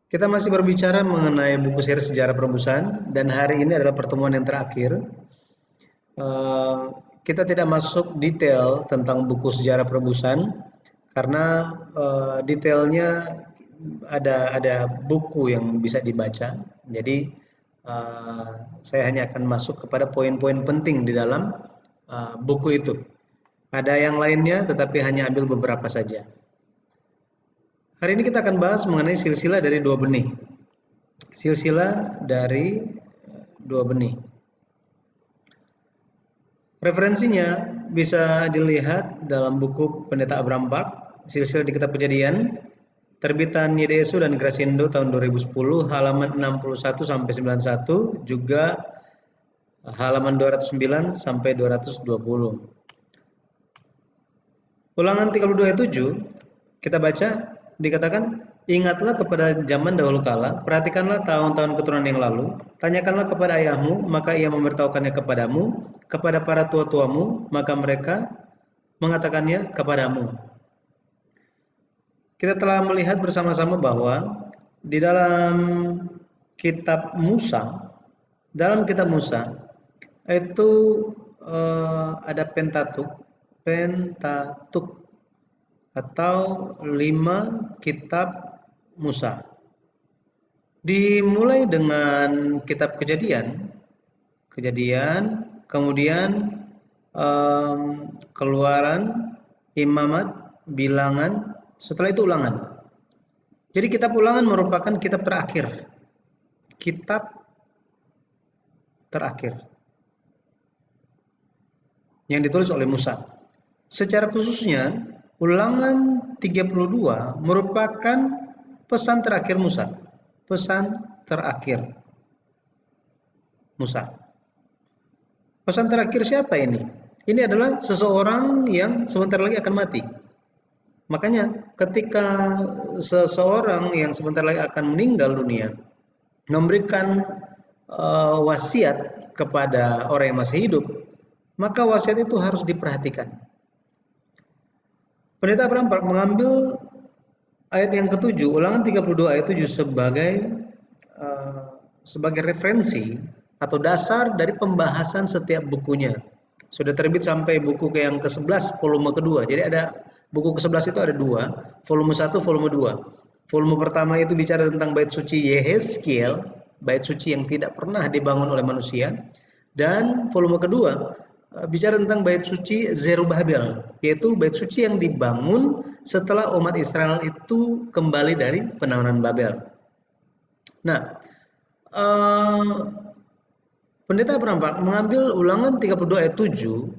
Kita masih berbicara mengenai buku seri sejarah perebusan dan hari ini adalah pertemuan yang terakhir. Eh, kita tidak masuk detail tentang buku sejarah perebusan karena detailnya ada buku yang bisa dibaca. Jadi eh, saya hanya akan masuk kepada poin-poin penting di dalam buku itu. Ada yang lainnya, tetapi hanya ambil beberapa saja. Hari ini kita akan bahas mengenai silsilah dari dua benih. Silsilah dari dua benih. Referensinya bisa dilihat dalam buku Pendeta Abraham Bach, Silsilah di Kitab Kejadian, terbitan Yedesu dan Grasindo tahun 2010, halaman 61 sampai 91, juga halaman 209 sampai 220. Ulangan 32 ayat 7, kita baca, dikatakan, ingatlah kepada zaman dahulu kala, perhatikanlah tahun-tahun keturunan yang lalu, tanyakanlah kepada ayahmu, maka ia memberitahukannya kepadamu, kepada para tua-tuamu, maka mereka mengatakannya kepadamu. Kita telah melihat bersama-sama bahwa di dalam kitab Musa itu ada Pentatuk atau 5 kitab Musa. Dimulai dengan kitab Kejadian, kemudian Keluaran, Imamat, Bilangan, setelah itu Ulangan. Jadi kitab Ulangan merupakan kitab terakhir yang ditulis oleh Musa. Secara khususnya, Ulangan 32 merupakan pesan terakhir Musa. Pesan terakhir Musa. Pesan terakhir siapa ini? Ini adalah seseorang yang sebentar lagi akan mati. Makanya ketika seseorang yang sebentar lagi akan meninggal dunia memberikan wasiat kepada orang yang masih hidup, maka wasiat itu harus diperhatikan. Pendeta Abraham mengambil ayat yang ketujuh, Ulangan 32 ayat 7 sebagai referensi atau dasar dari pembahasan setiap bukunya. Sudah terbit sampai buku yang ke-11 volume kedua. Jadi ada buku ke-11 itu ada 2, volume 1, volume 2. Volume pertama itu bicara tentang bait suci Yehezkiel, bait suci yang tidak pernah dibangun oleh manusia, dan volume kedua bicara tentang bait suci Zerubabel, yaitu bait suci yang dibangun setelah umat Israel itu kembali dari penanggalan Babel. Nah, Pendeta Abraham mengambil Ulangan 32 ayat 7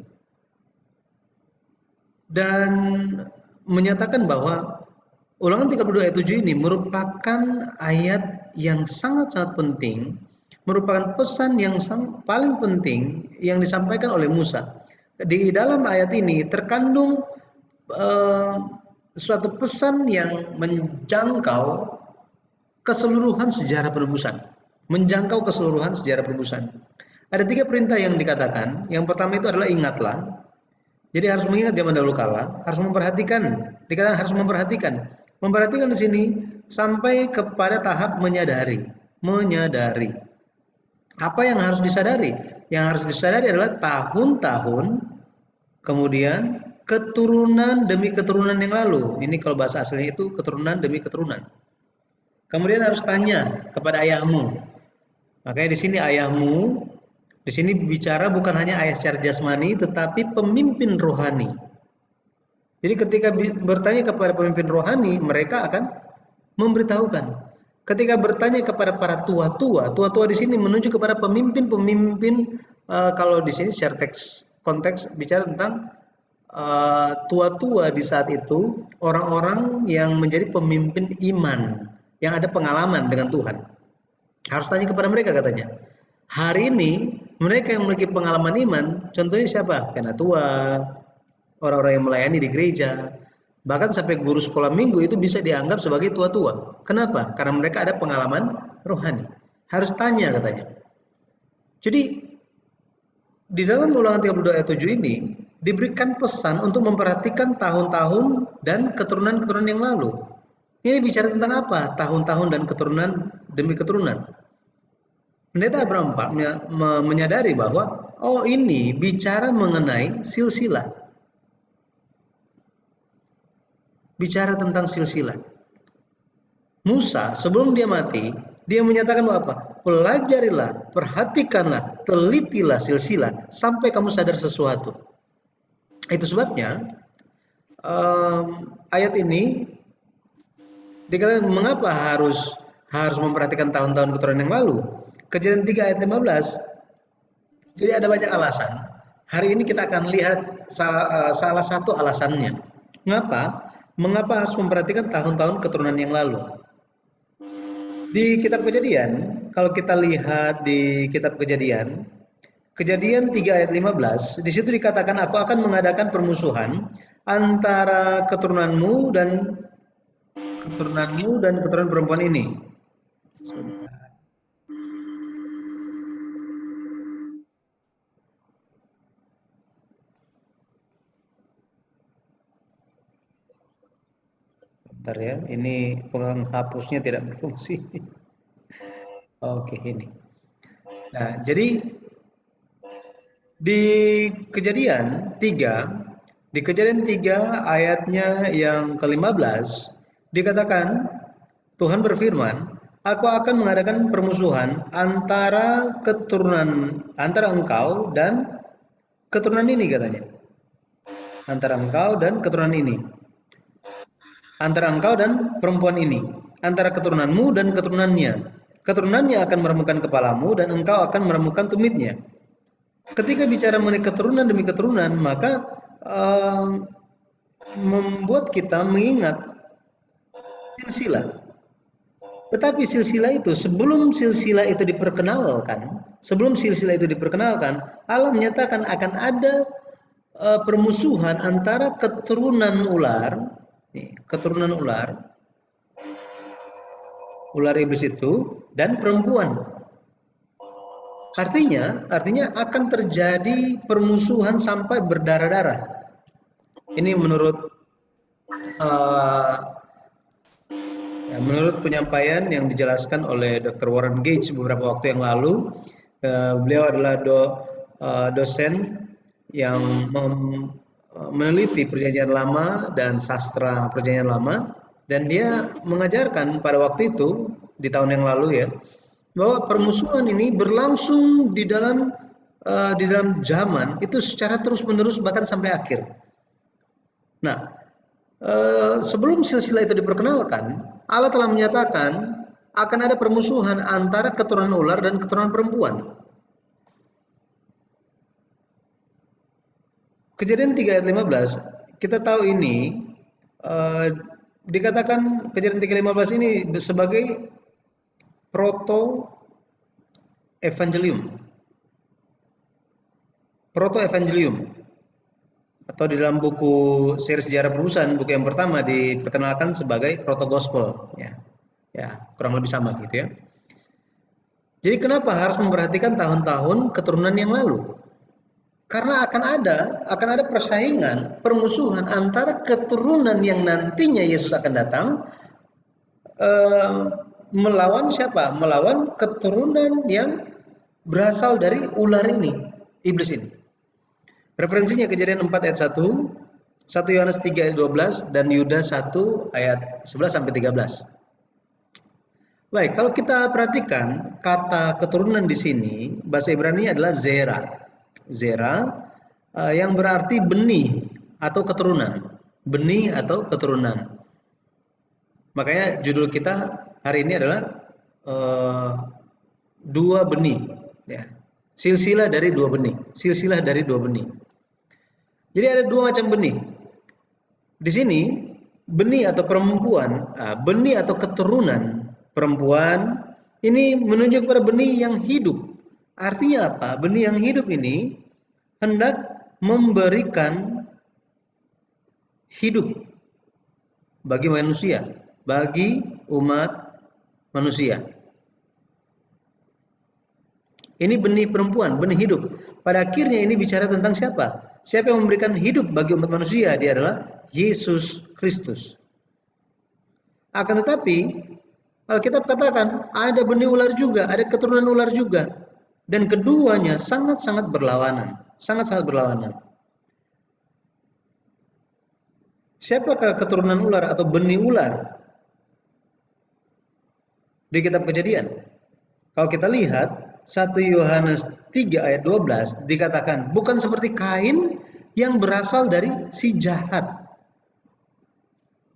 dan menyatakan bahwa Ulangan 32 ayat 7 ini merupakan ayat yang sangat-sangat penting, merupakan pesan yang paling penting yang disampaikan oleh Musa. Di dalam ayat ini terkandung suatu pesan yang menjangkau keseluruhan sejarah perebusan. Ada 3 perintah yang dikatakan. Yang pertama itu adalah ingatlah. Jadi harus mengingat zaman dahulu kala, harus memperhatikan. Dikatakan harus memperhatikan. Memperhatikan di sini sampai kepada tahap menyadari. Apa yang harus disadari? Yang harus disadari adalah tahun-tahun, kemudian keturunan demi keturunan yang lalu. Ini kalau bahasa aslinya itu keturunan demi keturunan. Kemudian harus tanya kepada ayahmu. Makanya di sini ayahmu, di sini bicara bukan hanya ayah secara jasmani, tetapi pemimpin rohani. Jadi ketika bertanya kepada pemimpin rohani, mereka akan memberitahukan. Ketika bertanya kepada para tua-tua di sini menuju kepada pemimpin-pemimpin. Kalau di sini secara konteks bicara tentang tua-tua di saat itu, orang-orang yang menjadi pemimpin iman, yang ada pengalaman dengan Tuhan. Harus tanya kepada mereka katanya. Hari ini mereka yang memiliki pengalaman iman, contohnya siapa? Penatua, orang-orang yang melayani di gereja, bahkan sampai guru sekolah minggu itu bisa dianggap sebagai tua-tua. Kenapa? Karena mereka ada pengalaman rohani. Harus tanya katanya. Jadi di dalam Ulangan 32 ayat 7 ini diberikan pesan untuk memperhatikan tahun-tahun dan keturunan-keturunan yang lalu. Ini bicara tentang apa? Tahun-tahun dan keturunan demi keturunan. Pendeta Abraham Pak menyadari bahwa oh ini bicara mengenai silsilah. Bicara tentang silsilah. Musa sebelum dia mati, dia menyatakan bahwa apa? Pelajarilah, perhatikanlah, telitilah silsilah sampai kamu sadar sesuatu. Itu sebabnya ayat ini dikatakan mengapa harus memperhatikan tahun-tahun keturunan yang lalu. Kejadian 3 ayat 15. Jadi ada banyak alasan. Hari ini kita akan lihat salah satu alasannya. Mengapa? Mengapa harus memperhatikan tahun-tahun keturunan yang lalu? Di kitab Kejadian, kalau kita lihat di kitab Kejadian 3 ayat 15, di situ dikatakan aku akan mengadakan permusuhan antara keturunanmu dan keturunan perempuan ini. Bentar ya, ini penghapusnya tidak berfungsi. Oke, ini. Nah, jadi di Kejadian 3 ayatnya yang ke-15 dikatakan Tuhan berfirman, aku akan mengadakan permusuhan antara engkau dan keturunan ini katanya. Antara engkau dan keturunan ini. Antara engkau dan perempuan ini. Antara keturunanmu dan keturunannya. Keturunannya akan meremukkan kepalamu dan engkau akan meremukkan tumitnya. Ketika bicara mengenai keturunan demi keturunan, maka membuat kita mengingat silsilah. Tetapi silsilah itu, sebelum silsilah itu diperkenalkan, Allah menyatakan akan ada permusuhan antara keturunan ular iblis itu dan perempuan. Artinya akan terjadi permusuhan sampai berdarah-darah. Ini menurut penyampaian yang dijelaskan oleh Dr. Warren Gage beberapa waktu yang lalu. Beliau adalah dosen yang meneliti Perjanjian Lama dan sastra Perjanjian Lama, dan dia mengajarkan pada waktu itu di tahun yang lalu ya, bahwa permusuhan ini berlangsung di dalam zaman itu secara terus-menerus bahkan sampai akhir. Nah, sebelum silsilah itu diperkenalkan, Allah telah menyatakan akan ada permusuhan antara keturunan ular dan keturunan perempuan. Kejadian 3 ayat 15, kita tahu ini dikatakan Kejadian 3 ayat 15 ini sebagai proto evangelium atau di dalam buku seri sejarah perusahaan, buku yang pertama diperkenalkan sebagai proto gospel ya kurang lebih sama gitu ya. Jadi kenapa harus memperhatikan tahun-tahun keturunan yang lalu? Karena akan ada persaingan, permusuhan antara keturunan yang nantinya Yesus akan datang melawan siapa? Melawan keturunan yang berasal dari ular ini, iblis ini. Referensinya Kejadian 4 ayat 1, 1 Yohanes 3 ayat 12, dan Yudas 1 ayat 11 sampai 13. Baik, kalau kita perhatikan kata keturunan di sini, bahasa Ibrani adalah zera. Zera yang berarti benih atau keturunan. Benih atau keturunan. Makanya judul kita hari ini adalah dua benih. Ya. Silsilah dari dua benih. Jadi ada dua macam benih. Di sini benih atau perempuan, benih atau keturunan perempuan ini menunjuk pada benih yang hidup. Artinya apa? Benih yang hidup ini hendak memberikan hidup bagi manusia, bagi umat manusia. Ini benih perempuan, benih hidup. Pada akhirnya ini bicara tentang siapa? Siapa yang memberikan hidup bagi umat manusia? Dia adalah Yesus Kristus. Akan tetapi Alkitab katakan ada benih ular juga, ada keturunan ular juga. Dan keduanya sangat-sangat berlawanan. Sangat-sangat berlawanan. Siapakah keturunan ular atau benih ular di kitab Kejadian? Kalau kita lihat 1 Yohanes 3 ayat 12 dikatakan bukan seperti Kain yang berasal dari si jahat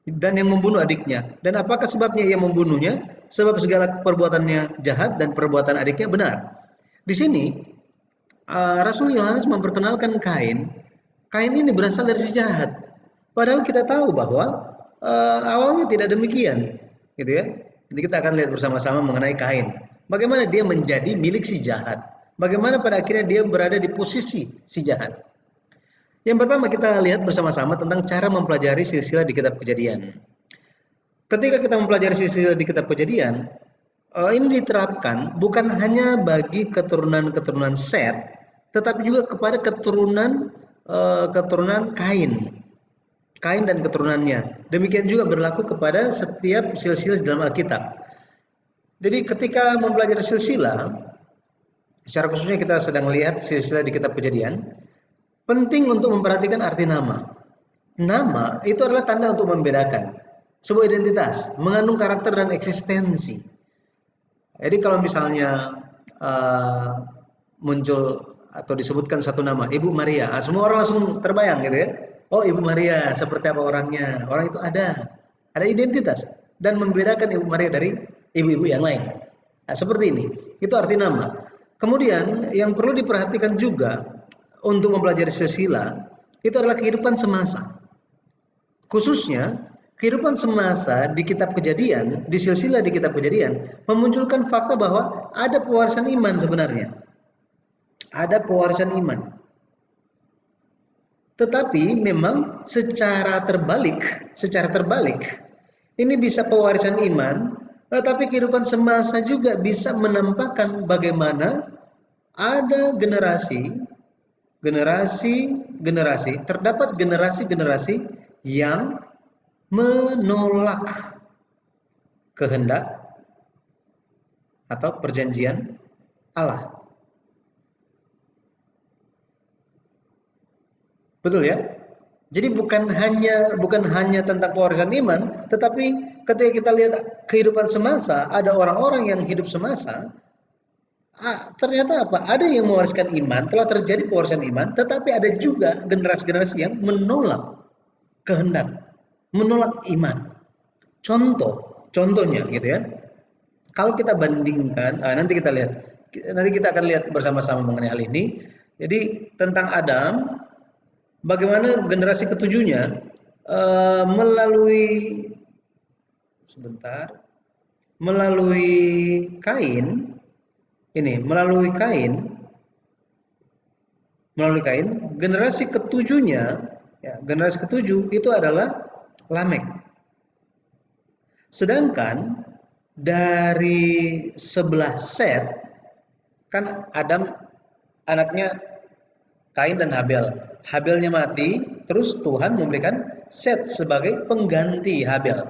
dan yang membunuh adiknya. Dan apakah sebabnya ia membunuhnya? Sebab segala perbuatannya jahat dan perbuatan adiknya benar. Di sini Rasul Yohanes memperkenalkan Kain. Kain ini berasal dari si jahat. Padahal kita tahu bahwa awalnya tidak demikian, gitu ya. Jadi kita akan lihat bersama-sama mengenai Kain. Bagaimana dia menjadi milik si jahat. Bagaimana pada akhirnya dia berada di posisi si jahat. Yang pertama kita lihat bersama-sama tentang cara mempelajari silsilah di kitab Kejadian. Ketika kita mempelajari silsilah di kitab Kejadian, ini diterapkan bukan hanya bagi keturunan-keturunan Set, tetapi juga kepada keturunan Kain dan keturunannya. Demikian juga berlaku kepada setiap silsilah di dalam Alkitab. Jadi ketika mempelajari silsilah, secara khususnya kita sedang lihat silsilah di kitab Kejadian, penting untuk memperhatikan arti nama. Nama itu adalah tanda untuk membedakan sebuah identitas, mengandung karakter dan eksistensi. Jadi kalau misalnya muncul atau disebutkan satu nama, Ibu Maria, semua orang langsung terbayang gitu ya. Oh, Ibu Maria, seperti apa orangnya? Orang itu ada identitas dan membedakan Ibu Maria dari ibu-ibu yang lain. Nah, seperti ini. Itu arti nama. Kemudian yang perlu diperhatikan juga untuk mempelajari silsilah itu adalah kehidupan semasa. Khususnya kehidupan semasa di kitab Kejadian, di silsilah di kitab Kejadian memunculkan fakta bahwa ada pewarisan iman sebenarnya. Ada pewarisan iman. Tetapi memang secara terbalik, ini bisa pewarisan iman, tetapi kehidupan semasa juga bisa menampakkan bagaimana ada terdapat generasi yang menolak kehendak atau perjanjian Allah. Betul ya? Jadi bukan hanya tentang pewarisan iman, tetapi ketika kita lihat kehidupan semasa, ada orang-orang yang hidup semasa, ternyata apa? Ada yang mewariskan iman, telah terjadi pewarisan iman, tetapi ada juga generasi-generasi yang menolak kehendak, menolak iman. Contohnya gitu ya. Kalau kita bandingkan, nanti kita akan lihat bersama-sama mengenai hal ini. Jadi tentang Adam, bagaimana generasi ketujuhnya melalui Kain, generasi ketujuh itu adalah Lamek. Sedangkan dari sebelah Set, kan Adam anaknya Kain dan Habel. Habelnya mati, terus Tuhan memberikan Set sebagai pengganti Habel.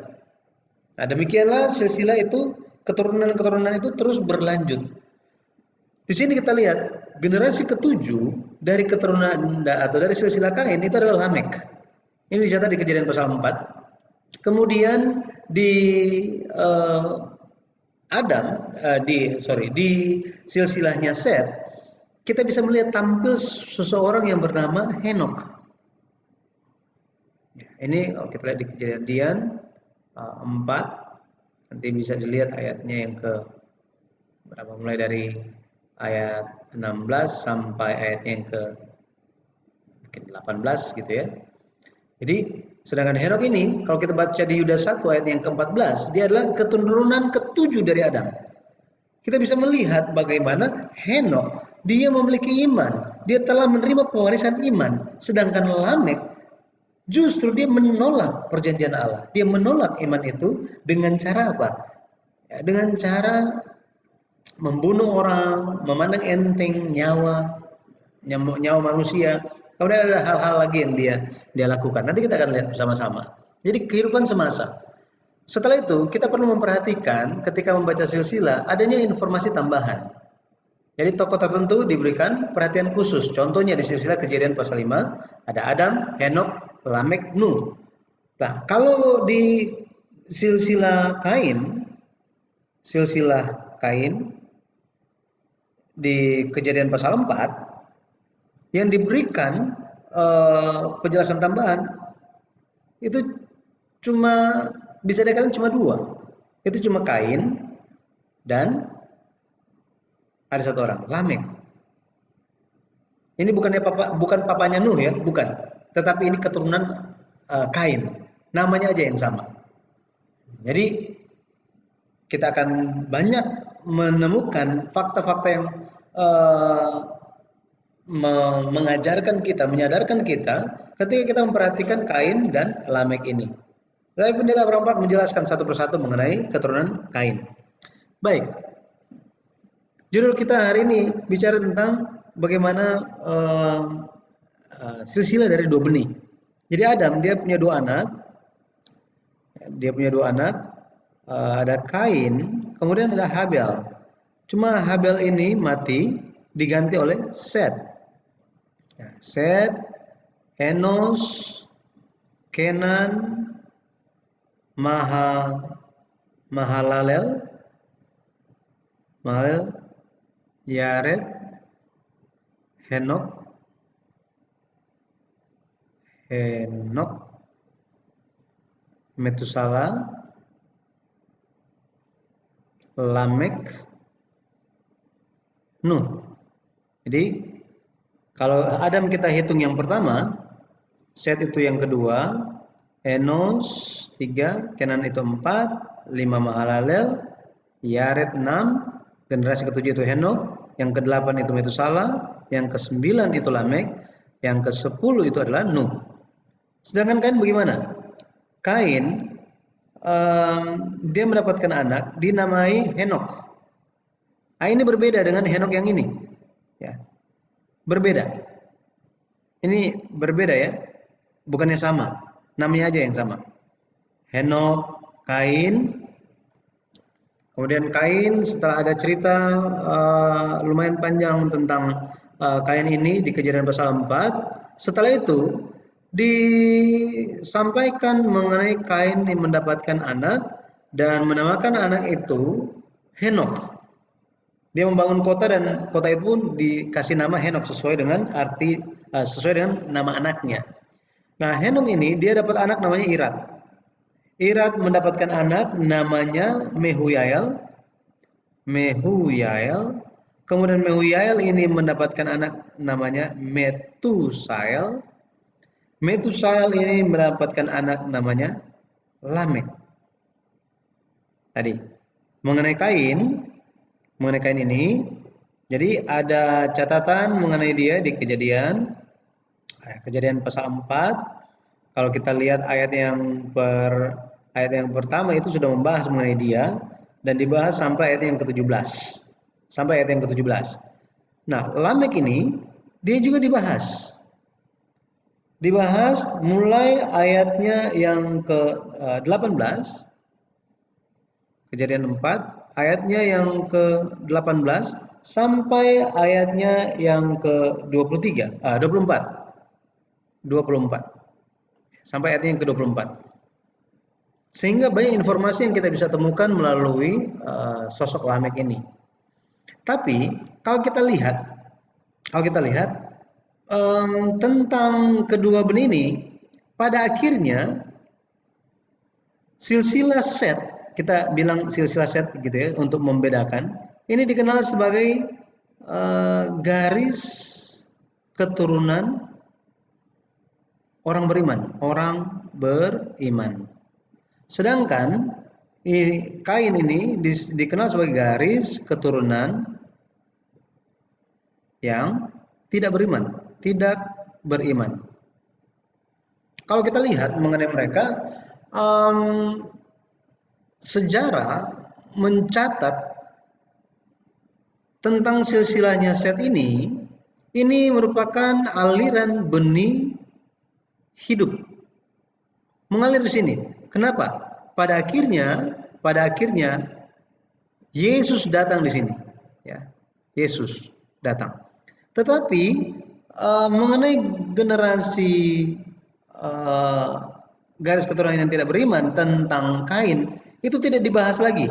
Nah, demikianlah silsilah itu, keturunan-keturunan itu terus berlanjut. Di sini kita lihat generasi ketujuh dari keturunan atau dari silsilah Kain itu adalah Lamek. Ini dicatat di Kejadian pasal 4. Kemudian di di silsilahnya Set, kita bisa melihat tampil seseorang yang bernama Henokh. Ini kalau kita lihat di Kejadian 4, nanti bisa dilihat ayatnya yang ke berapa, mulai dari ayat 16 sampai ayatnya yang ke 18 gitu ya. Jadi sedangkan Henokh ini kalau kita baca di Yudas 1 ayat yang ke-14, dia adalah keturunan ketujuh dari Adam. Kita bisa melihat bagaimana Henokh dia memiliki iman, dia telah menerima pewarisan iman, sedangkan Lamek justru dia menolak perjanjian Allah. Dia menolak iman itu dengan cara apa? Ya, dengan cara membunuh orang, memandang enteng nyawa manusia. Kemudian ada hal-hal lagi yang dia lakukan. Nanti kita akan lihat bersama-sama. Jadi kehidupan semasa. Setelah itu kita perlu memperhatikan ketika membaca silsilah adanya informasi tambahan. Jadi tokoh tertentu diberikan perhatian khusus. Contohnya di silsilah Kejadian pasal 5 ada Adam, Henok, Lamek, Nuh. Nah, kalau di silsilah Kain di Kejadian pasal 4 yang diberikan penjelasan tambahan itu cuma bisa dikatakan cuma dua. Itu cuma Kain dan ada satu orang, Lamek. Ini bukan papanya Nuh ya, bukan. Tetapi ini keturunan Kain. Namanya aja yang sama. Jadi kita akan banyak menemukan fakta-fakta yang menyadarkan kita ketika kita memperhatikan Kain dan Lamek ini. Tapi Pendeta Abraham Park menjelaskan satu persatu mengenai keturunan Kain. Baik, judul kita hari ini bicara tentang bagaimana silsilah dari dua benih. Jadi Adam dia punya dua anak, ada Kain, kemudian ada Habel. Cuma Habel ini mati diganti oleh Set. Set, Enos, Kenan, Mahalalel, Yared, Henok, Metusala, Lamek, Nuh. Jadi kalau Adam kita hitung yang pertama, Set itu yang kedua, Enos 3, Kenan itu 4, 5 Mahalalel, Yared 6, generasi ketujuh itu Henok, yang ke-8 itu Metusala, yang ke-9 itu Lamek, yang ke-10 itu adalah Nuh. Sedangkan Kain bagaimana? Kain dia mendapatkan anak dinamai Henok. Nah, ini berbeda dengan Henok yang ini. Ya. Berbeda. Ini berbeda ya. Bukannya sama. Namanya aja yang sama. Henok, Kain. Kemudian Kain setelah ada cerita lumayan panjang tentang Kain ini di Kejadian pasal 4. Setelah itu disampaikan mengenai Kain yang mendapatkan anak dan menamakan anak itu Henok. Dia membangun kota dan kota itu pun dikasih nama Henok sesuai dengan nama anaknya. Nah, Henok ini dia dapat anak namanya Irad. Irad mendapatkan anak namanya Mehuyael. Kemudian Mehuyael ini mendapatkan anak namanya Metusael. Metusael ini mendapatkan anak namanya Lamek. Tadi mengenai Kain ini, jadi ada catatan mengenai dia di Kejadian pasal 4. Kalau kita lihat ayat yang pertama itu sudah membahas mengenai dia dan dibahas sampai ayat yang ke-17. Nah, Lamek ini dia juga dibahas mulai ayatnya yang ke-18, Kejadian 4 ayatnya yang ke-18 sampai ayatnya yang ke-24 sampai ayatnya yang ke-24. Sehingga banyak informasi yang kita bisa temukan melalui sosok Lamek ini. Tapi kalau kita lihat tentang kedua benih ini, pada akhirnya silsilah Set, kita bilang silsilah Set gitu ya untuk membedakan, ini dikenal sebagai garis keturunan orang beriman. Sedangkan Kain ini dikenal sebagai garis keturunan yang tidak beriman. Kalau kita lihat mengenai mereka, sejarah mencatat tentang silsilahnya Set ini merupakan aliran benih hidup mengalir di sini. Kenapa? pada akhirnya Yesus datang di sini, ya. Yesus datang. Tetapi mengenai generasi garis keturunan yang tidak beriman tentang Kain itu tidak dibahas lagi.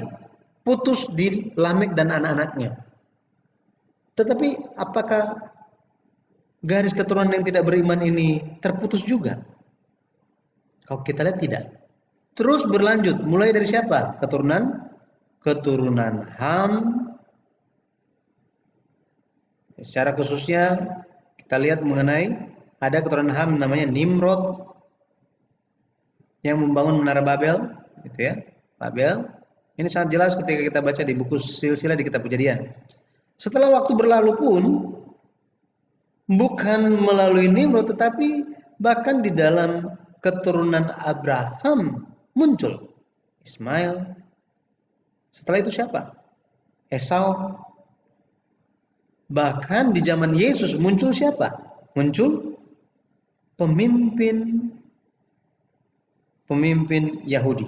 Putus di Lamek dan anak-anaknya. Tetapi apakah garis keturunan yang tidak beriman ini terputus juga? Kalau kita lihat tidak. Terus berlanjut, mulai dari siapa? Keturunan Ham. Secara khususnya kita lihat mengenai ada keturunan Ham namanya Nimrod yang membangun menara Babel, gitu ya. Babel. Ini sangat jelas ketika kita baca di buku silsilah di kitab Kejadian. Setelah waktu berlalu pun bukan melalui Nimrod tetapi bahkan di dalam keturunan Abraham muncul Ismail. Setelah itu siapa? Esau. Bahkan di zaman Yesus muncul siapa? Muncul pemimpin Yahudi.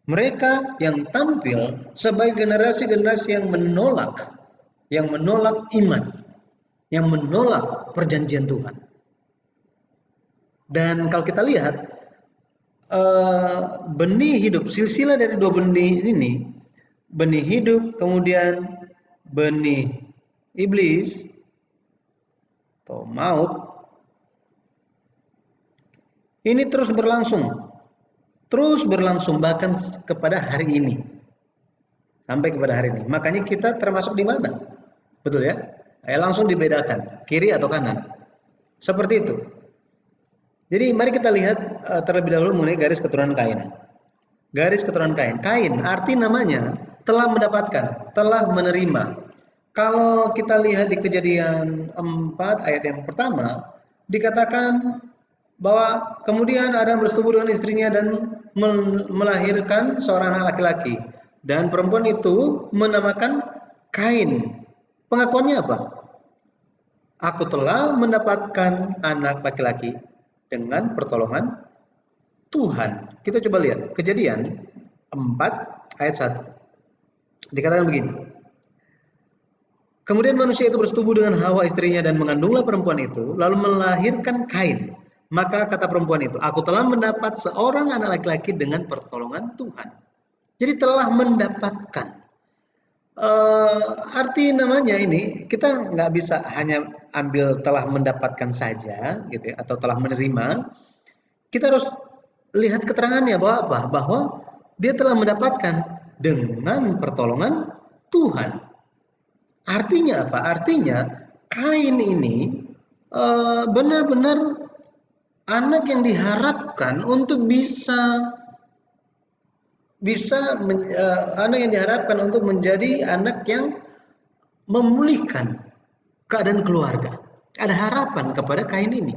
Mereka yang tampil sebagai generasi-generasi yang menolak iman, yang menolak perjanjian Tuhan. Dan kalau kita lihat benih hidup, silsilah dari dua benih ini, benih hidup, kemudian benih iblis atau maut, ini terus berlangsung bahkan kepada hari ini, sampai kepada hari ini. Makanya kita termasuk di mana? Betul ya? Langsung dibedakan, kiri atau kanan. Seperti itu. Jadi mari kita lihat terlebih dahulu mengenai garis keturunan Kain. Garis keturunan Kain. Kain arti namanya telah mendapatkan, telah menerima. Kalau kita lihat di Kejadian 4 ayat yang pertama, dikatakan bahwa kemudian Adam bersetubuh dengan istrinya dan melahirkan seorang anak laki-laki. Dan perempuan itu menamakan Kain. Pengakuannya apa? Aku telah mendapatkan anak laki-laki dengan pertolongan Tuhan. Kita coba lihat Kejadian 4 ayat 1. Dikatakan begini. Kemudian manusia itu bersetubuh dengan Hawa istrinya dan mengandunglah perempuan itu, lalu melahirkan Kain. Maka kata perempuan itu, aku telah mendapat seorang anak laki-laki dengan pertolongan Tuhan. Jadi telah mendapatkan. Arti namanya ini kita nggak bisa hanya ambil telah mendapatkan saja, gitu ya, atau telah menerima. Kita harus lihat keterangannya bahwa apa? Bahwa dia telah mendapatkan dengan pertolongan Tuhan. Artinya apa? Artinya Kain ini benar-benar anak yang diharapkan untuk anak yang diharapkan untuk menjadi anak yang memulihkan keadaan keluarga. Ada harapan kepada Kain ini.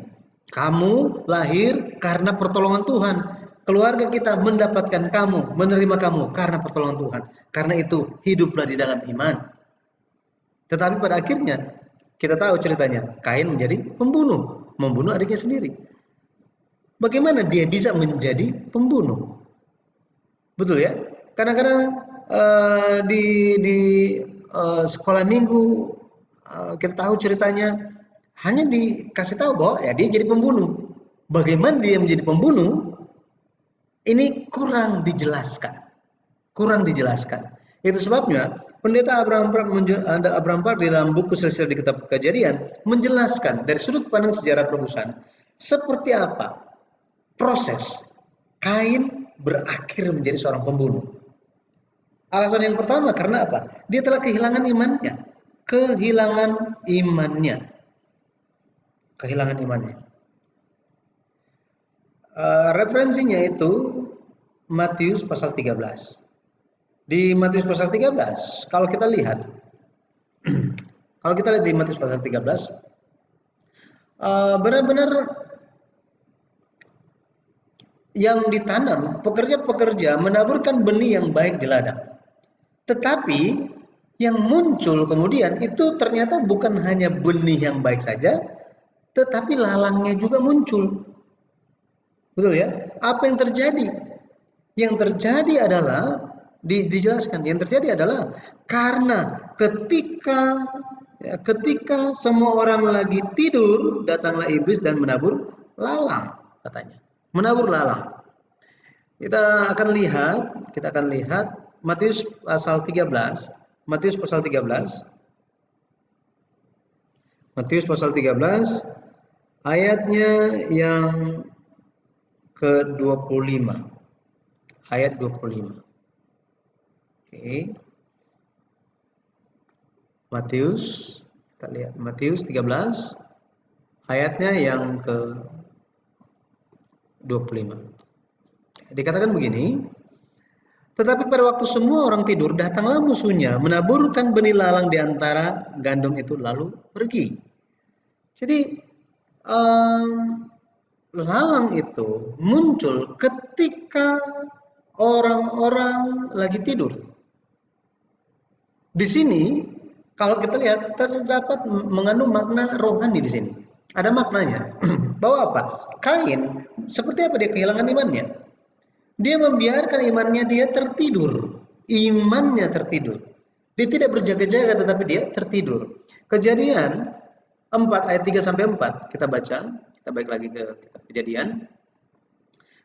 Kamu lahir karena pertolongan Tuhan. Keluarga kita mendapatkan kamu, menerima kamu karena pertolongan Tuhan. Karena itu hiduplah di dalam iman. Tetapi pada akhirnya kita tahu ceritanya, Kain menjadi pembunuh, membunuh adiknya sendiri. Bagaimana dia bisa menjadi pembunuh? Betul ya? Kadang-kadang di sekolah minggu kita tahu ceritanya, hanya dikasih tahu bahwa ya dia jadi pembunuh. Bagaimana dia menjadi pembunuh? Ini kurang dijelaskan. Itu sebabnya Pendeta Abraham Park di dalam buku silsilah di kitab Kejadian menjelaskan dari sudut pandang sejarah penebusan seperti apa proses Kain berakhir menjadi seorang pembunuh. Alasan yang pertama karena apa? Dia telah kehilangan imannya. Referensinya itu Matius pasal 13. Di Matius pasal 13, kalau kita lihat di Matius pasal 13, benar-benar yang ditanam, pekerja-pekerja menaburkan benih yang baik di ladang. Tetapi yang muncul kemudian itu ternyata bukan hanya benih yang baik saja, tetapi lalangnya juga muncul. Betul ya? Apa yang terjadi? Yang terjadi adalah dijelaskan, yang terjadi adalah karena ketika semua orang lagi tidur, datanglah iblis dan menabur lalang, katanya. Menabur lalang. Kita akan lihat Matius pasal 13. Matius pasal 13. Matius pasal 13 ayatnya yang ke-25. Ayat 25. Oke. Matius, kita lihat Matius 13 ayatnya yang ke-25. Dikatakan begini, tetapi pada waktu semua orang tidur, datanglah musuhnya, menaburkan benih lalang di antara gandum itu, lalu pergi. Jadi, lalang itu muncul ketika orang-orang lagi tidur. Di sini, kalau kita lihat, terdapat mengandung makna rohani di sini. Ada maknanya. Bahwa apa? Kain, seperti apa dia kehilangan imannya? Dia membiarkan imannya dia tertidur. Imannya tertidur. Dia tidak berjaga-jaga tetapi dia tertidur. Kejadian 4 ayat 3 sampai 4 kita baca. Kita balik lagi ke kitab Kejadian.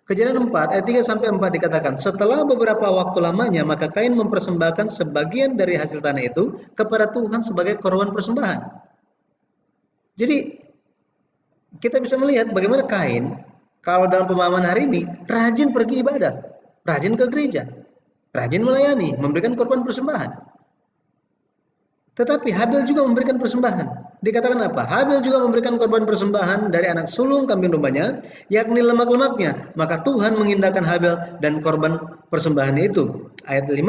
Kejadian 4 ayat 3 sampai 4 dikatakan, setelah beberapa waktu lamanya maka Kain mempersembahkan sebagian dari hasil tanah itu kepada Tuhan sebagai korban persembahan. Jadi kita bisa melihat bagaimana Kain, kalau dalam pemahaman hari ini, rajin pergi ibadah, rajin ke gereja, rajin melayani, memberikan korban persembahan. Tetapi Habil juga memberikan persembahan. Dikatakan apa? Habil juga memberikan korban persembahan dari anak sulung kambing dombanya, yakni lemak-lemaknya. Maka Tuhan mengindahkan Habil dan korban persembahannya itu. Ayat 5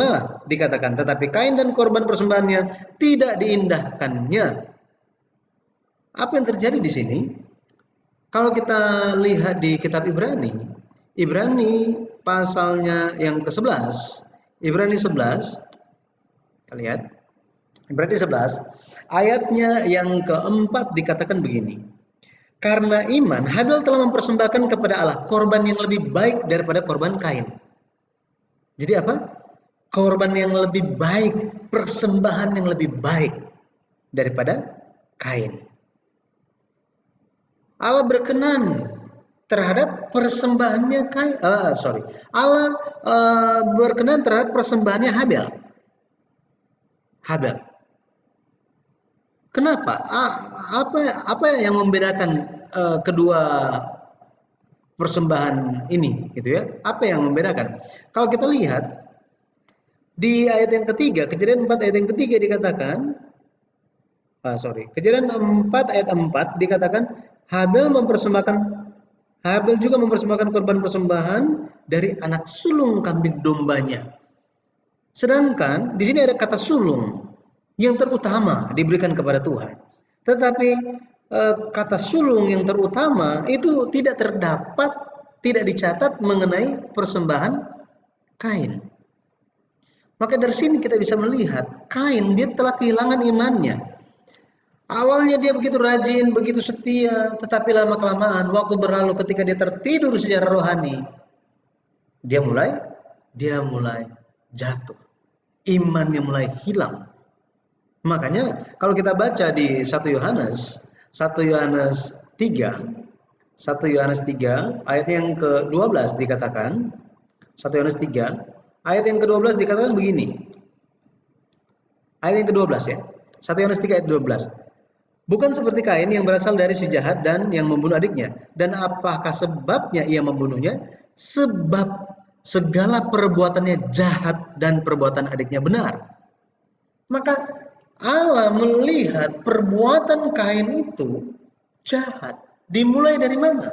dikatakan, tetapi Kain dan korban persembahannya tidak diindahkannya. Apa yang terjadi di sini? Kalau kita lihat di kitab Ibrani pasalnya yang ke-11, Ibrani 11, kita lihat, Ibrani 11, ayatnya yang keempat dikatakan begini, karena iman, Habil telah mempersembahkan kepada Allah korban yang lebih baik daripada korban Kain. Jadi apa? Korban yang lebih baik, persembahan yang lebih baik daripada Kain. Allah berkenan terhadap persembahannya Allah berkenan terhadap persembahannya Habil. Kenapa? Apa yang membedakan kedua persembahan ini, gitu ya? Apa yang membedakan? Kalau kita lihat di ayat yang ketiga, Kejadian 4 ayat yang ketiga dikatakan, Kejadian 4 ayat 4 dikatakan Habil juga mempersembahkan korban persembahan dari anak sulung kambing dombanya. Sedangkan di sini ada kata sulung yang terutama diberikan kepada Tuhan. Tetapi kata sulung yang terutama itu tidak dicatat mengenai persembahan Kain. Maka dari sini kita bisa melihat Kain dia telah kehilangan imannya. Awalnya dia begitu rajin, begitu setia, tetapi lama-kelamaan waktu berlalu ketika dia tertidur secara rohani, dia mulai jatuh. Imannya mulai hilang. Makanya kalau kita baca di 1 Yohanes 3 ayat yang ke-12 dikatakan, 1 Yohanes 3 ayat yang ke-12 dikatakan begini. Ayat yang ke-12 ya. 1 Yohanes 3 ayat 12. Bukan seperti Kain yang berasal dari si jahat dan yang membunuh adiknya. Dan apakah sebabnya ia membunuhnya? Sebab segala perbuatannya jahat dan perbuatan adiknya benar. Maka Allah melihat perbuatan Kain itu jahat. Dimulai dari mana?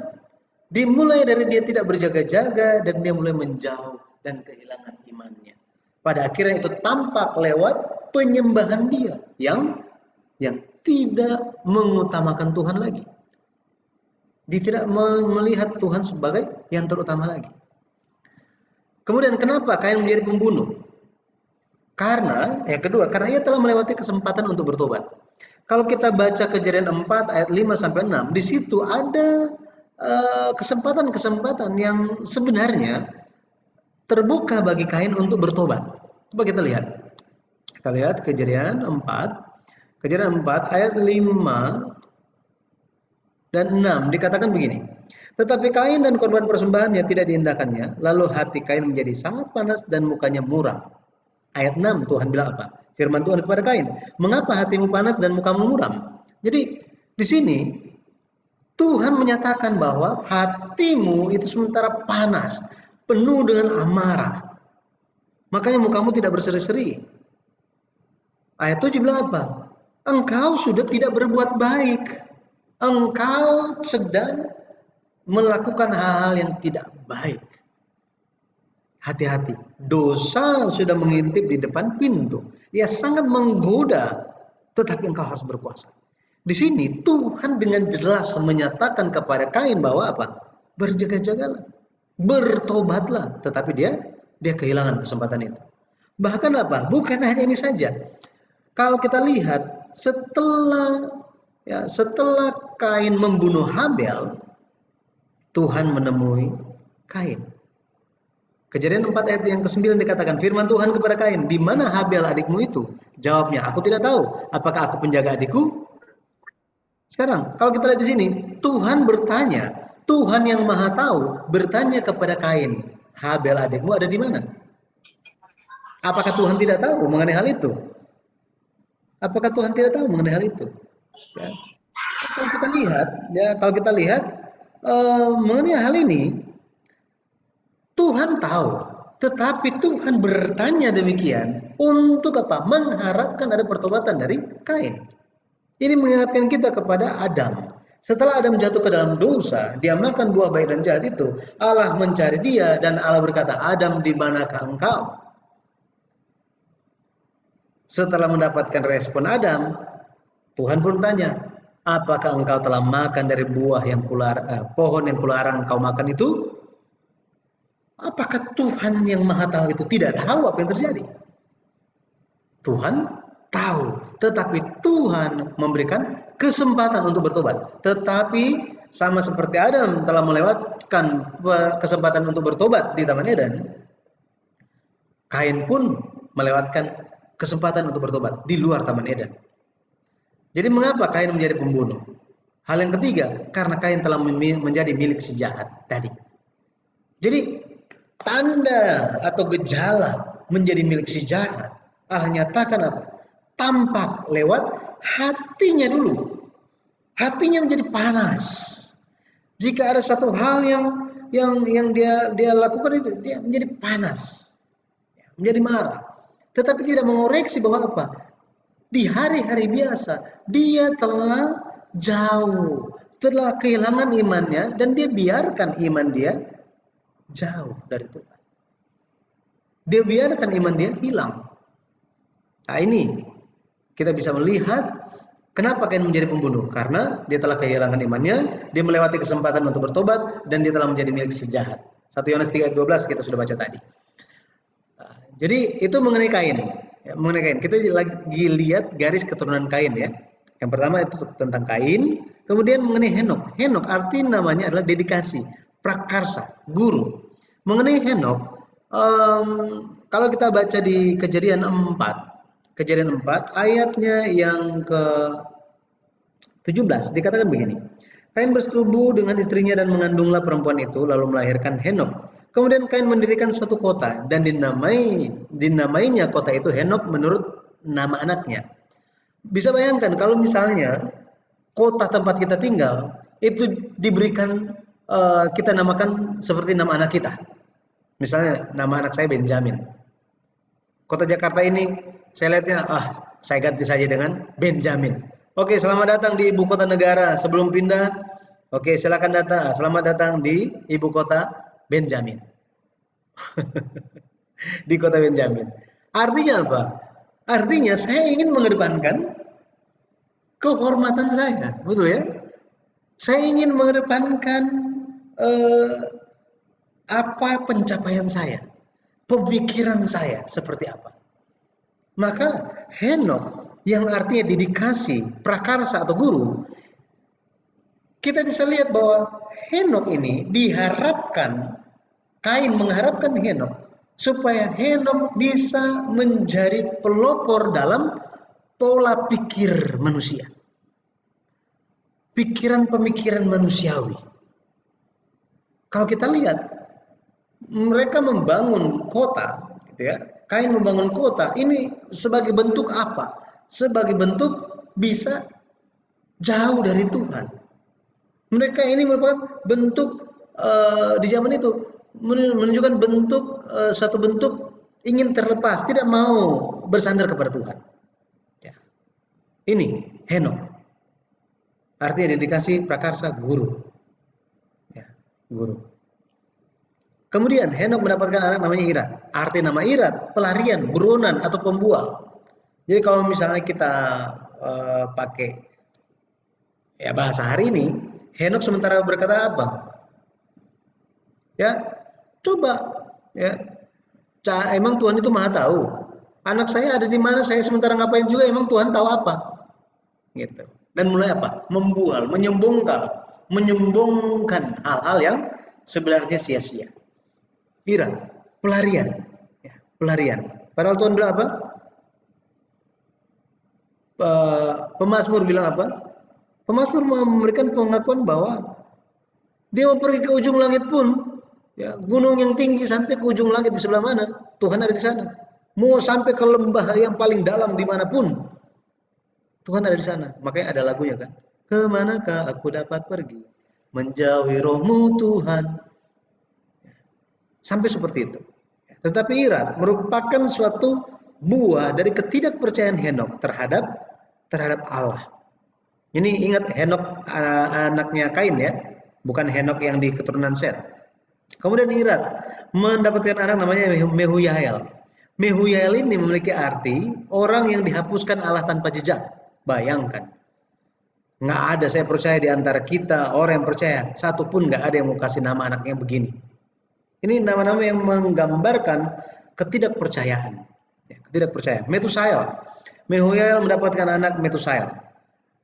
Dimulai dari dia tidak berjaga-jaga dan dia mulai menjauh dan kehilangan imannya. Pada akhirnya itu tampak lewat penyembahan dia yang tidak mengutamakan Tuhan lagi. Dia tidak melihat Tuhan sebagai yang terutama lagi. Kemudian kenapa Kain menjadi pembunuh? Karena yang kedua, karena ia telah melewati kesempatan untuk bertobat. Kalau kita baca Kejadian 4 ayat 5 sampai 6, di situ ada kesempatan-kesempatan yang sebenarnya terbuka bagi Kain untuk bertobat. Coba kita lihat. Kita lihat Kejadian 4 ayat 5 dan 6 dikatakan begini. Tetapi Kain dan korban persembahannya tidak diindahkannya, lalu hati Kain menjadi sangat panas dan mukanya muram. Ayat 6 Tuhan bilang apa? Firman Tuhan kepada Kain, "Mengapa hatimu panas dan mukamu muram?" Jadi di sini Tuhan menyatakan bahwa hatimu itu sementara panas, penuh dengan amarah. Makanya mukamu tidak berseri-seri. Ayat 7 bilang apa? Engkau sudah tidak berbuat baik. Engkau sedang melakukan hal-hal yang tidak baik. Hati-hati, dosa sudah mengintip di depan pintu. Ia sangat menggoda, tetapi engkau harus berkuasa. Di sini Tuhan dengan jelas menyatakan kepada Kain bahwa apa? Berjaga-jagalah, bertobatlah. Tetapi dia kehilangan kesempatan itu. Bahkan apa? Bukan hanya ini saja. Kalau kita lihat setelah Kain membunuh Habel, Tuhan menemui Kain. Kejadian 4 ayat yang ke-9 dikatakan, firman Tuhan kepada Kain, "Di mana Habel adikmu itu?" Jawabnya, "Aku tidak tahu. Apakah aku penjaga adikku?" Sekarang, kalau kita lihat di sini, Tuhan bertanya, Tuhan yang Maha Tahu bertanya kepada Kain, "Habel adikmu ada di mana?" Apakah Tuhan tidak tahu mengenai hal itu? Apakah Tuhan tidak tahu mengenai hal itu? Ya. Kalau kita lihat mengenai hal ini, Tuhan tahu, tetapi Tuhan bertanya demikian untuk apa? Mengharapkan ada pertobatan dari Kain. Ini mengingatkan kita kepada Adam. Setelah Adam jatuh ke dalam dosa, dia makan buah baik dan jahat itu, Allah mencari dia dan Allah berkata, "Adam, di manakah engkau?" Setelah mendapatkan respon Adam, Tuhan pun tanya, "Apakah engkau telah makan dari buah yang pohon yang kularang engkau makan itu?" Apakah Tuhan yang Maha Tahu itu tidak tahu apa yang terjadi? Tuhan tahu, tetapi Tuhan memberikan kesempatan untuk bertobat. Tetapi sama seperti Adam telah melewatkan kesempatan untuk bertobat di Taman Eden, Kain pun melewatkan kesempatan untuk bertobat di luar Taman Eden. Jadi mengapa Kain menjadi pembunuh? Hal yang ketiga, karena Kain telah menjadi milik si jahat tadi. Jadi tanda atau gejala menjadi milik si jahat, Allah nyatakan apa? Tampak lewat hatinya dulu. Hatinya menjadi panas. Jika ada satu hal yang dia lakukan itu, dia menjadi panas, menjadi marah. Tetapi tidak mengoreksi bahwa apa? Di hari-hari biasa dia telah jauh, telah kehilangan imannya dan dia biarkan iman dia jauh dari Tuhan. Dia biarkan iman dia hilang. Nah ini kita bisa melihat kenapa Kain menjadi pembunuh. Karena dia telah kehilangan imannya, dia melewati kesempatan untuk bertobat, dan dia telah menjadi milik si jahat. 1 Yohanes 3:12 kita sudah baca tadi. Nah, jadi itu mengenai Kain. Ya, mengenai Kain. Kita lagi lihat garis keturunan Kain ya. Yang pertama itu tentang Kain. Kemudian mengenai Henok. Henok arti namanya adalah dedikasi, prakarsa, guru. Mengenai Henok, kalau kita baca di Kejadian 4 ayatnya yang ke-17 dikatakan begini. Kain bersetubuh dengan istrinya dan mengandunglah perempuan itu lalu melahirkan Henok. Kemudian Kain mendirikan suatu kota dan dinamainya kota itu Henok menurut nama anaknya. Bisa bayangkan kalau misalnya kota tempat kita tinggal itu diberikan kita namakan seperti nama anak kita. Misalnya nama anak saya Benjamin. Kota Jakarta ini saya lihatnya saya ganti saja dengan Benjamin. Oke, selamat datang di ibu kota negara. Sebelum pindah, oke, silakan datang. Selamat datang di ibu kota Benjamin. Di kota Benjamin. Artinya apa? Artinya saya ingin mengedepankan kehormatan saya, betul ya? Saya ingin mengedepankan apa pencapaian saya, pemikiran saya seperti apa. Maka Henok yang artinya dedikasi, prakarsa atau guru, kita bisa lihat bahwa Henok ini diharapkan, Kain mengharapkan Henok supaya Henokh bisa menjadi pelopor dalam pola pikir manusia, pikiran-pemikiran manusiawi. Kalau kita lihat, mereka membangun kota, gitu ya. Kain membangun kota ini sebagai bentuk apa? Sebagai bentuk bisa jauh dari Tuhan. Mereka ini merupakan bentuk di zaman itu menunjukkan bentuk satu bentuk ingin terlepas, tidak mau bersandar kepada Tuhan. Ya. Ini Henokh, artinya dedikasi prakarsa guru. Ya, guru. Kemudian Henokh mendapatkan anak namanya Irad. Arti nama Irad, pelarian, buronan atau pembual. Jadi kalau misalnya kita pakai ya bahasa hari ini, Henokh sementara berkata apa? Ya, coba ya. Emang Tuhan itu Maha tahu. Anak saya ada di mana, saya sementara ngapain juga, emang Tuhan tahu apa? Gitu. Dan mulai apa? Membual, menyombongkan hal-hal yang sebenarnya sia-sia. Ira, pelarian, ya, pelarian. Padahal Tuhan bilang apa? Pemazmur bilang apa? Pemazmur memberikan pengakuan bahwa dia mau pergi ke ujung langit pun, ya, gunung yang tinggi sampai ke ujung langit di sebelah mana? Tuhan ada di sana. Mau sampai ke lembah yang paling dalam dimanapun, Tuhan ada di sana. Makanya ada lagunya kan. Kemanakah aku dapat pergi? Menjauhi rohmu Tuhan. Sampai seperti itu. Tetapi Irat merupakan suatu buah dari ketidakpercayaan Henokh terhadap Allah. Ini ingat Henokh anaknya Kain ya, bukan Henokh yang di keturunan Set. Kemudian Irat mendapatkan anak namanya Mehuyael. Mehuyael ini memiliki arti orang yang dihapuskan Allah tanpa jejak. Bayangkan, nggak ada, saya percaya di antara kita orang yang percaya satu pun nggak ada yang mau kasih nama anaknya begini. Ini nama-nama yang menggambarkan ketidakpercayaan. Ya, ketidakpercayaan. Metusael. Mehuyael mendapatkan anak Metusael.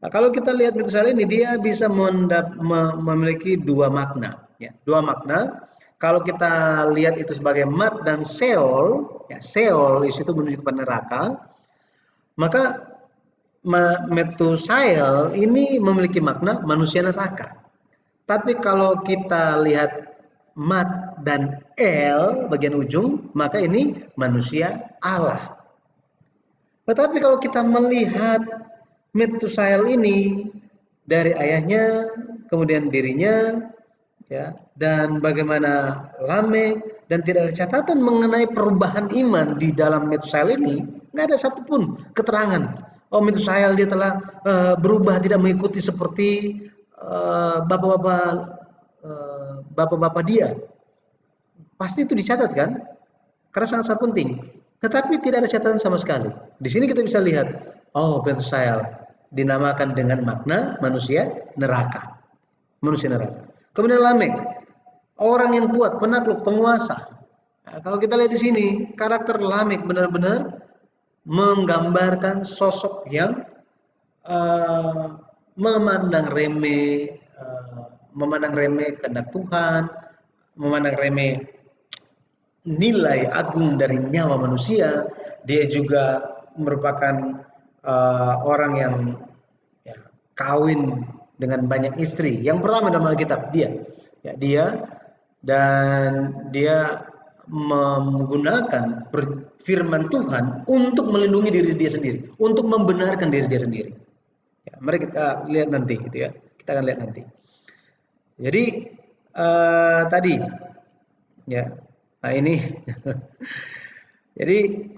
Nah, kalau kita lihat Metusael ini, dia bisa memiliki dua makna. Ya, dua makna. Kalau kita lihat itu sebagai mat dan Seol, ya, Seol di situ menuju kepada neraka. Maka Metusael ini memiliki makna manusia neraka. Tapi kalau kita lihat mat dan el bagian ujung, maka ini manusia Allah. Tetapi kalau kita melihat Metusael ini dari ayahnya, kemudian dirinya, ya, dan bagaimana Lamek, dan tidak ada catatan mengenai perubahan iman di dalam Metusael ini, nggak ada satupun keterangan. Oh, Metusael dia telah berubah, tidak mengikuti seperti bapak-bapak dia. Pasti itu dicatat kan? Karena sangat-sangat penting. Tetapi tidak ada catatan sama sekali. Di sini kita bisa lihat, oh, Metusael dinamakan dengan makna manusia neraka. Manusia neraka. Kemudian Lamek, orang yang kuat, penakluk, penguasa. Nah, kalau kita lihat di sini, karakter Lamek benar-benar menggambarkan sosok yang memandang remeh, kehendak Tuhan, memandang remeh nilai agung dari nyawa manusia. Dia juga merupakan orang yang ya, kawin dengan banyak istri. Yang pertama dalam Alkitab dia dan dia menggunakan firman Tuhan untuk melindungi diri dia sendiri, untuk membenarkan diri dia sendiri. Ya, mari kita lihat nanti, gitu ya. Kita akan lihat nanti. Jadi tadi, ya, nah ini, jadi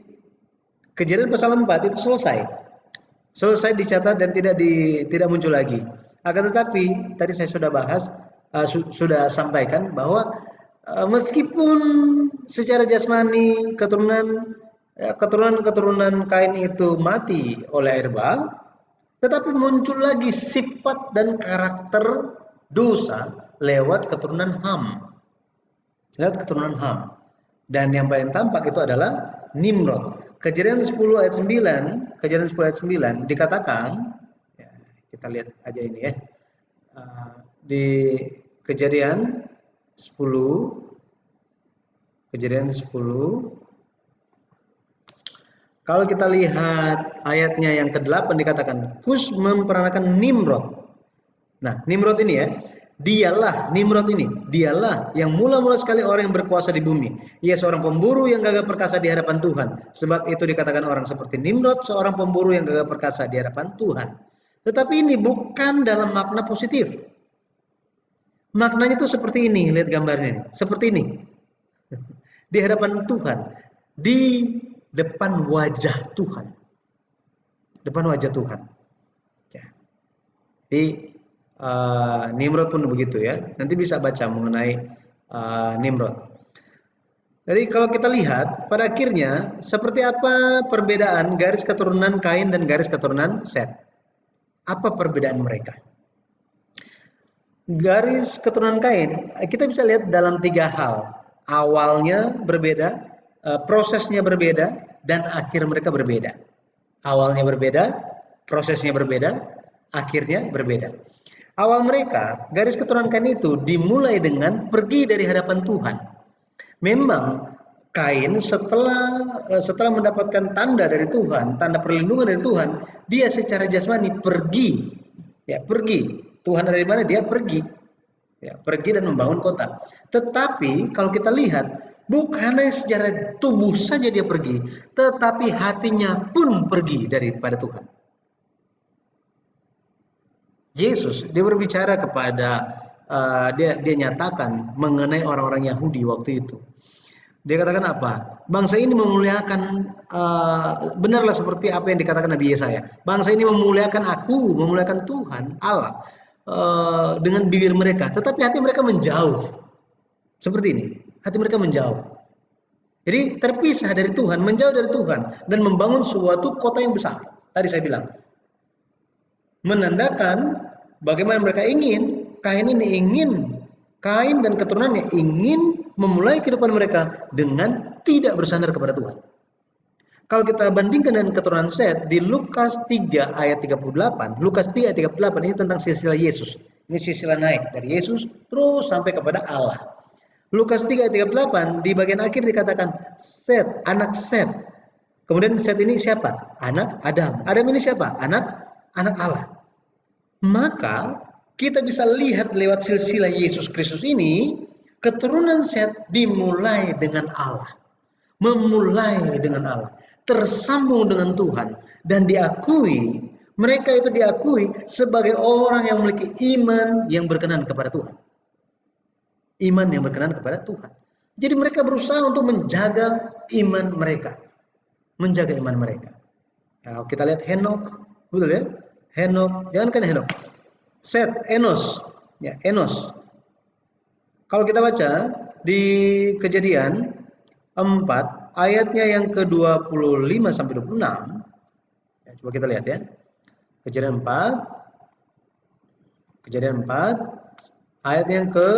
Kejadian pasal 4 itu selesai dicatat dan tidak muncul lagi. Akan tetapi tadi saya sudah bahas, sudah sampaikan bahwa meskipun secara jasmani keturunan Kain itu mati oleh air bah, tetapi muncul lagi sifat dan karakter dosa lewat keturunan Ham. Dan yang paling tampak itu adalah Nimrod. Kejadian 10 ayat 9 dikatakan, ya, kita lihat aja ini ya. Di Kejadian 10 Kejadian 10. Kalau kita lihat ayatnya yang ke-8 dikatakan, Kus memperanakan Nimrod. Nah, Nimrod ini ya, Nimrod ini, dialah yang mula-mula sekali orang yang berkuasa di bumi. Ia seorang pemburu yang gagah perkasa di hadapan Tuhan. Sebab itu dikatakan orang seperti Nimrod, seorang pemburu yang gagah perkasa di hadapan Tuhan. Tetapi ini bukan dalam makna positif. Maknanya itu seperti ini, lihat gambarnya ini. Seperti ini. Di hadapan Tuhan, di depan wajah Tuhan. Depan wajah Tuhan. Ya. Jadi Nimrod pun begitu ya. Nanti bisa baca mengenai Nimrod. Jadi kalau kita lihat pada akhirnya seperti apa perbedaan garis keturunan Kain dan garis keturunan Set? Apa perbedaan mereka? Garis keturunan Kain kita bisa lihat dalam 3 hal. Awalnya berbeda, prosesnya berbeda, dan akhir mereka berbeda. Awalnya berbeda, prosesnya berbeda, akhirnya berbeda. Awal mereka, garis keturunan Kain itu dimulai dengan pergi dari hadapan Tuhan. Memang Kain setelah mendapatkan tanda dari Tuhan, tanda perlindungan dari Tuhan, dia secara jasmani pergi. Ya, pergi. Tuhan ada di mana? Dia pergi. Ya, pergi dan membangun kota. Tetapi kalau kita lihat, bukan hanya secara tubuh saja dia pergi, tetapi hatinya pun pergi daripada Tuhan. Yesus dia berbicara kepada dia nyatakan mengenai orang-orang Yahudi waktu itu. Dia katakan apa? Bangsa ini memuliakan benarlah seperti apa yang dikatakan Nabi Yesaya. Bangsa ini memuliakan aku, memuliakan Tuhan Allah dengan bibir mereka, tetapi hati mereka menjauh. Seperti ini, hati mereka menjauh. Jadi terpisah dari Tuhan, menjauh dari Tuhan dan membangun suatu kota yang besar. Tadi saya bilang, menandakan bagaimana mereka ingin, Kain dan keturunannya ingin memulai kehidupan mereka dengan tidak bersandar kepada Tuhan. Kalau kita bandingkan dengan keturunan Set di Lukas 3 ayat 38, Lukas 3 ayat 38 ini tentang silsilah Yesus. Ini silsilah naik dari Yesus terus sampai kepada Allah. Lukas 3 ayat 38 di bagian akhir dikatakan Set, anak Set. Kemudian Set ini siapa? Anak Adam. Adam ini siapa? Anak Allah. Maka kita bisa lihat lewat silsilah Yesus Kristus ini, keturunan Set dimulai dengan Allah. Memulai dengan Allah. Tersambung dengan Tuhan. Dan diakui, mereka itu diakui sebagai orang yang memiliki iman yang berkenan kepada Tuhan. Iman yang berkenan kepada Tuhan. Jadi mereka berusaha untuk menjaga iman mereka. Menjaga iman mereka. Nah, kita lihat Henok, betul ya? Henok, jangankan Henok. Set, Enos. Ya, Enos. Kalau kita baca di Kejadian 4 ayatnya yang ke-25 sampai 26. Ya, coba kita lihat ya. Kejadian 4 ayat yang ke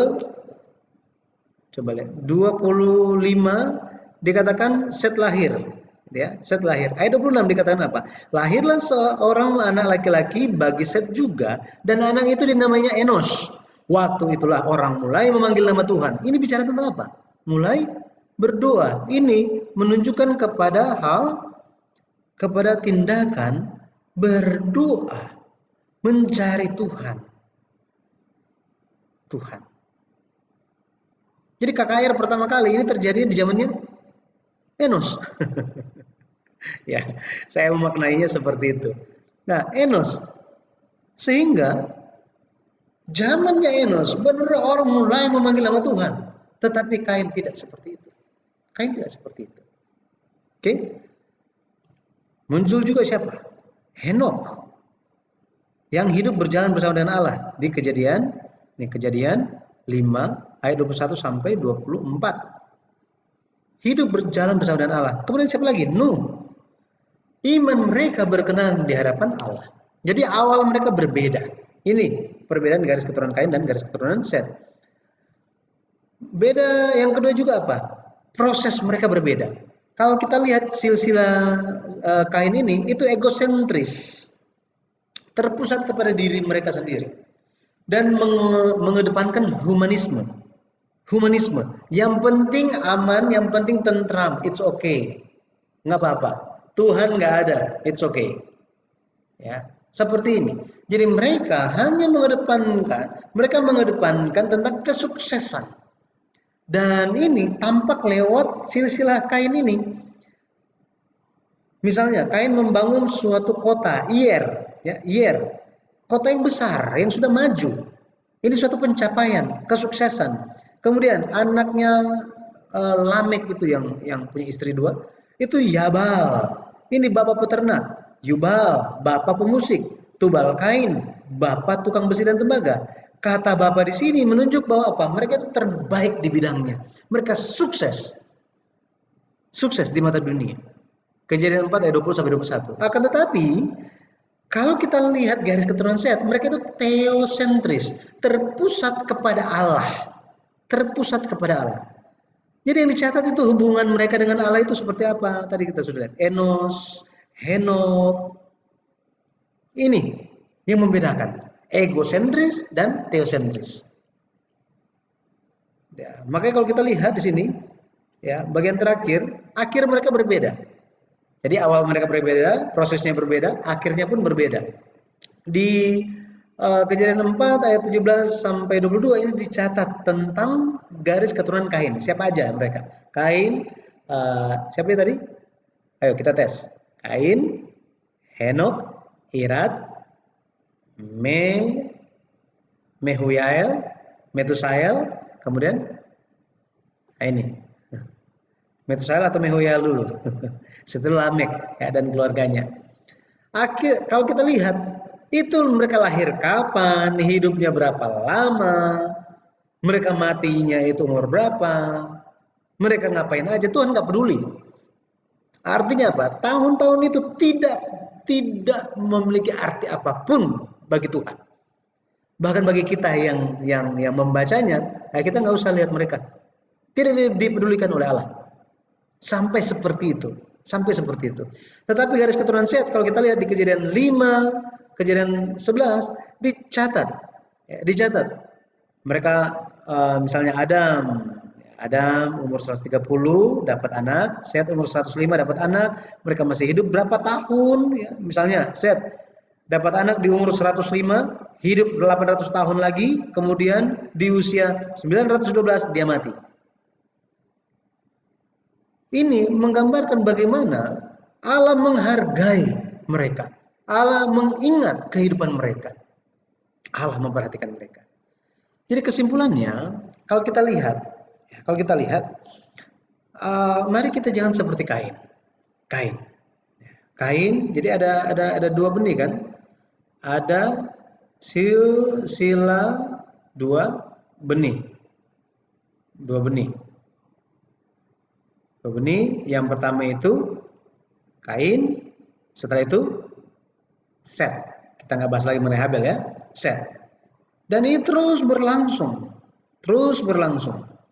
coba lihat 25 dikatakan Set lahir. Ya, Set lahir. Ayat 26 dikatakan apa? Lahirlah seorang anak laki-laki bagi Set juga, dan anak itu dinamainya Enos. Waktu itulah orang mulai memanggil nama Tuhan. Ini bicara tentang apa? Mulai berdoa. Ini menunjukkan kepada tindakan berdoa, mencari Tuhan. Jadi KKR pertama kali ini terjadi di zamannya Enos. Ya, saya memaknainya seperti itu. Nah, Enos, sehingga zamannya Enos benar orang mulai memanggil nama Tuhan, tetapi Kain tidak seperti itu. Oke? Muncul juga siapa? Henok, yang hidup berjalan bersama dengan Allah di Kejadian 5 ayat 21 sampai 24. Hidup berjalan bersama dengan Allah. Kemudian siapa lagi? Nuh. Iman mereka berkenan di hadapan Allah. Jadi awal mereka berbeda. Ini perbedaan garis keturunan Kain dan garis keturunan Set. Beda yang kedua juga apa? Proses mereka berbeda. Kalau kita lihat silsilah Kain ini, itu egosentris. Terpusat kepada diri mereka sendiri. Dan mengedepankan humanisme. Humanisme. Yang penting aman, yang penting tentram. It's okay. Nggak apa-apa. Tuhan nggak ada. It's okay. Ya, seperti ini. Jadi mereka hanya mengedepankan tentang kesuksesan. Dan ini tampak lewat silsilah Kain ini. Misalnya Kain membangun suatu kota, Yer, kota yang besar, yang sudah maju. Ini suatu pencapaian, kesuksesan. Kemudian anaknya Lamek itu yang punya istri dua, itu Yabal. Ini bapak peternak, Yubal, bapak pemusik, Tubal Kain, bapak tukang besi dan tembaga. Kata bapak di sini menunjuk bahwa apa? Mereka itu terbaik di bidangnya. Mereka sukses. Sukses di mata dunia. Kejadian 4 ayat 20 sampai 21. Akan tetapi kalau kita lihat garis keturunan Set, mereka itu teosentris, terpusat kepada Allah. Terpusat kepada Allah. Jadi yang dicatat itu hubungan mereka dengan Allah itu seperti apa? Tadi kita sudah lihat. Enos, Henok. Ini yang membedakan egosentris dan teosentris. Ya, makanya kalau kita lihat di sini, ya, bagian terakhir, akhir mereka berbeda. Jadi awal mereka berbeda, prosesnya berbeda, akhirnya pun berbeda. Di Kejadian 4 ayat 17 sampai 22 ini dicatat tentang garis keturunan Kain. Siapa aja mereka? Kain, siapa tadi? Ayo kita tes. Kain, Henok, Irad, Mehuyael, Metusael, kemudian ini. Metusael atau Mehuyael dulu. Setelah Lamek ya, dan keluarganya. Kalau kita lihat itu mereka lahir kapan, hidupnya berapa lama, mereka matinya itu umur berapa, mereka ngapain aja, Tuhan nggak peduli. Artinya apa? Tahun-tahun itu tidak memiliki arti apapun bagi Tuhan. Bahkan bagi kita yang membacanya, ya kita nggak usah lihat mereka. Tidak dipedulikan oleh Allah. Sampai seperti itu. Tetapi garis keturunan Set kalau kita lihat di Kejadian 5, Kejadian 11 dicatat. Mereka misalnya Adam umur 130 dapat anak, Set umur 105 dapat anak, mereka masih hidup berapa tahun ya. Misalnya Set dapat anak di umur 105, hidup 800 tahun lagi, kemudian di usia 912 dia mati. Ini menggambarkan bagaimana Allah menghargai mereka. Allah mengingat kehidupan mereka. Allah memperhatikan mereka. Jadi kesimpulannya, kalau kita lihat, mari kita jangan seperti Kain. Kain, jadi ada dua benih kan? Ada silsilah dua benih. Yang pertama itu Kain, setelah itu Set. Kita nggak bahas lagi mengenai Habel ya, Set. Dan ini terus berlangsung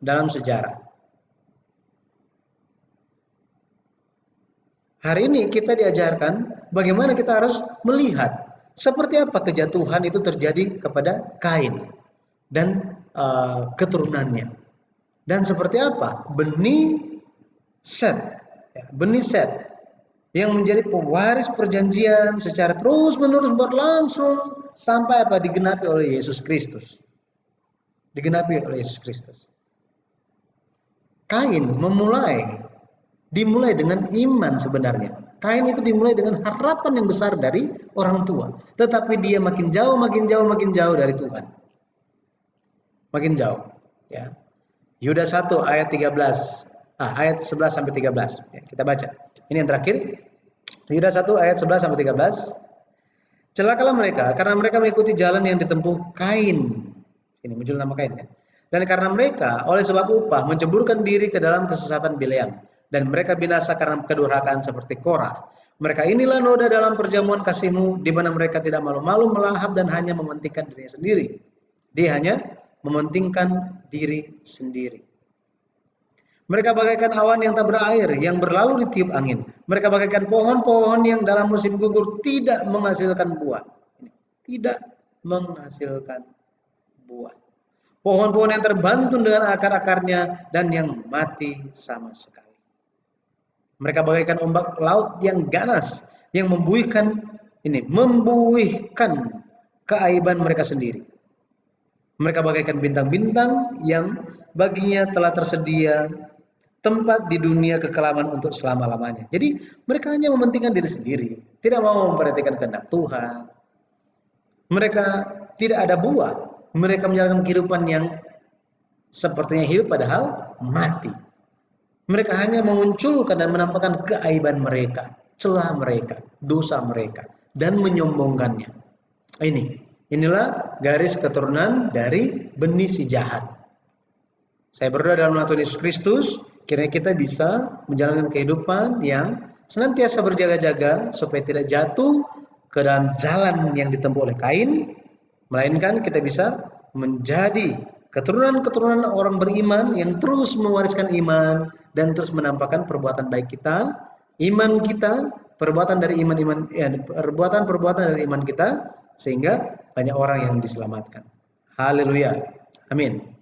dalam sejarah. Hari ini kita diajarkan bagaimana kita harus melihat seperti apa kejatuhan itu terjadi kepada Kain dan keturunannya. Dan seperti apa benih Set yang menjadi pewaris perjanjian secara terus-menerus berlangsung sampai apa digenapi oleh Yesus Kristus. Kain dimulai dengan iman sebenarnya. Kain itu dimulai dengan harapan yang besar dari orang tua, tetapi dia makin jauh dari Tuhan. Makin jauh, ya. Yudas 1 ayat 13. Ayat 11 sampai 13. Ya, kita baca. Ini yang terakhir. Yudas 1 ayat 11 sampai 13. Celakalah mereka karena mereka mengikuti jalan yang ditempuh Kain. Ini muncul nama Kain ya. Dan karena mereka oleh sebab upah menceburkan diri ke dalam kesesatan Bileam, dan mereka binasa karena kedurhakaan seperti Korah. Mereka inilah noda dalam perjamuan kasihmu, di mana mereka tidak malu-malu melahap dan hanya mementingkan dirinya sendiri. Dia hanya mementingkan diri sendiri. Mereka bagaikan awan yang tak berair, yang berlalu ditiup angin. Mereka bagaikan pohon-pohon yang dalam musim gugur tidak menghasilkan buah. pohon-pohon yang terbantun dengan akar-akarnya dan yang mati sama sekali. Mereka bagaikan ombak laut yang ganas, yang membuihkan keaiban mereka sendiri. Mereka bagaikan bintang-bintang yang baginya telah tersedia tempat di dunia kekelaman untuk selama-lamanya. Jadi mereka hanya mementingkan diri sendiri, tidak mau memperhatikan kehendak Tuhan. Mereka tidak ada buah. Mereka menjalankan kehidupan yang sepertinya hidup padahal mati. Mereka hanya memunculkan dan menampakkan keaiban mereka, celah mereka, dosa mereka, dan menyombongkannya. Inilah garis keturunan dari benih si jahat. Saya berdoa dalam nama Tuhan Yesus Kristus, kiranya kita bisa menjalankan kehidupan yang senantiasa berjaga-jaga supaya tidak jatuh ke dalam jalan yang ditempuh oleh Kain, melainkan kita bisa menjadi keturunan-keturunan orang beriman yang terus mewariskan iman dan terus menampakkan perbuatan baik kita, iman kita, perbuatan dari perbuatan dari iman kita, sehingga banyak orang yang diselamatkan. Haleluya. Amin.